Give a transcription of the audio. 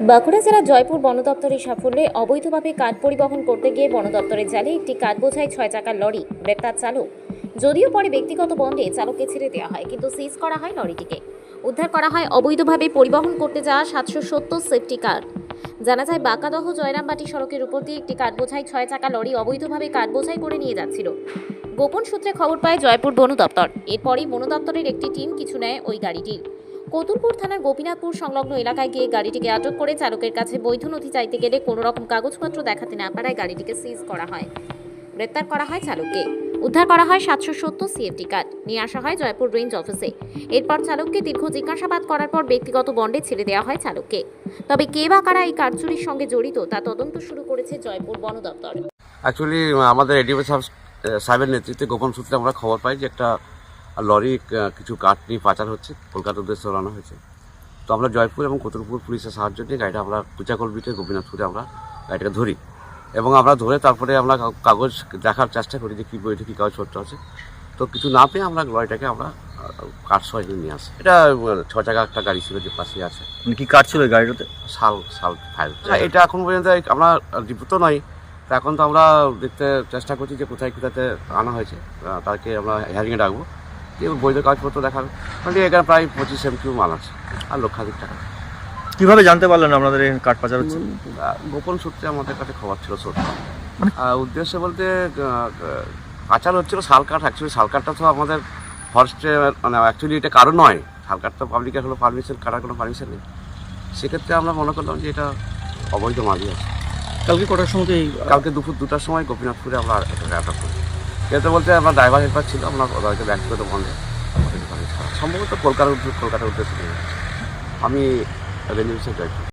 বাঁকুড়া জেলার জয়পুর বন দপ্তরের সাফল্যে অবৈধভাবে কাঠ পরিবহন করতে গিয়ে বন দপ্তরের জালে একটি কাঠ বোঝাই 6 চাকার লরি গ্রেপ্তার চালক। যদিও পরে ব্যক্তিগত বন্ডে চালককে ছেড়ে দেওয়া হয়, কিন্তু সিজ করা হয় লরিটিকে। উদ্ধার করা হয় অবৈধভাবে পরিবহন করতে যাওয়া 770 সেফটি কার। জানা যায়, বাঁকাদহ জয়রামবাটি সড়কের উপর দিয়ে একটি কাঠ বোঝাই 6 চাকা লরি অবৈধভাবে কাঠ বোঝাই করে নিয়ে যাচ্ছিল। গোপন সূত্রে খবর পায় জয়পুর বন দপ্তর। এরপরই বন দপ্তরের একটি টিম কিছু নেয় ওই গাড়িটির। কতুলপুর থানার গোপীনাথপুর সংলগ্ন এলাকায় গিয়ে গাড়িটিকে আটক করে চালকের কাছে বৈধ নথি চাইতে গেলে কোনো রকম কাগজপত্র দেখাতে না পারায় গাড়িটিকে সিজ করা হয়। গ্রেপ্তার করা হয় চালককে। উদ্ধার করা হয় 770 সিএফটি কার্ড। নিয়ে আসা হয় জয়পুর রেঞ্জ অফিসে। এরপর চালককে দীর্ঘ জিজ্ঞাসাবাদ করার পর ব্যক্তিগত বন্ডে ছেড়ে দেওয়া হয় চালককে। তবে কে বা কারা এই কার চুরির সঙ্গে জড়িত তা তদন্ত শুরু করেছে জয়পুর বন দপ্তর। অ্যাকচুয়ালি আমাদের এডিওপি সাহেবের নেতৃত্বে গোপন সূত্রে আমরা খবর পাই যে একটা লরি কিছু কাঠ নিয়ে পাচার হচ্ছে, কলকাতার উদ্দেশ্যে রওনা হয়েছে। তো আমরা জয়পুর এবং কতুলপুর পুলিশের সাহায্য নিয়ে গাড়িটা আমরা কুচাকলবিটে গোপীনাথপুরে আমরা গাড়িটাকে ধরি এবং আমরা ধরে তারপরে আমরা কাগজ দেখার চেষ্টা করি যে কী বইটা কী কাগজপত্র আছে। তো কিছু না পেয়ে আমরা লরিটাকে আমরা কাঠ সহ নিয়ে আসি। এটা 6 চাকা একটা গাড়ি ছিল যে পাশে আছে। কি কাঠ ছিল গাড়িটাতে? শাল ফাইল। এটা এখন পর্যন্ত আমরা রিপোর্ট তো নয়, তা এখন তো আমরা দেখতে চেষ্টা করছি যে কোথায় কোথাতে আনা হয়েছে, তাকে আমরা হিয়ারিংয়ে ডাকবো, যে বৈধ কাগজপত্র দেখাবে। মানে এখানে প্রায় 25 MQ মাল আছে আর লক্ষাধিক টাকা। কিভাবে জানতে পারলেন আপনাদের এই কাঠ পাচার হচ্ছে? গোপন সূত্রে আমাদের কাছে খবর ছিল সত্য। উদ্দেশ্য বলতে পাচার হচ্ছিল শাল কাঠ। অ্যাকচুয়ালি শাল কাঠটা তো আমাদের ফরেস্টে মানে অ্যাকচুয়ালি এটা কারো নয়। শাল কাঠ তো পাবলিকের হলো পারমিশন, কাটার কোনো পারমিশন নেই। সেক্ষেত্রে আমরা মনে করলাম যে এটা অবৈধ মালই আছে। কালকে কটার সময়? কালকে দুপুর 2টার সময় গোপীনাথপুরে আমরা এটা অ্যাটাক করি। যেতে বলতে আমার ড্রাইভার হেল্পার ছিল, আমরা হয়তো ব্যক্তিগত বন্ধে সম্ভবত কলকাতার উদ্দেশ্যে। আমি রেঞ্জ অফিসার জয়পুর।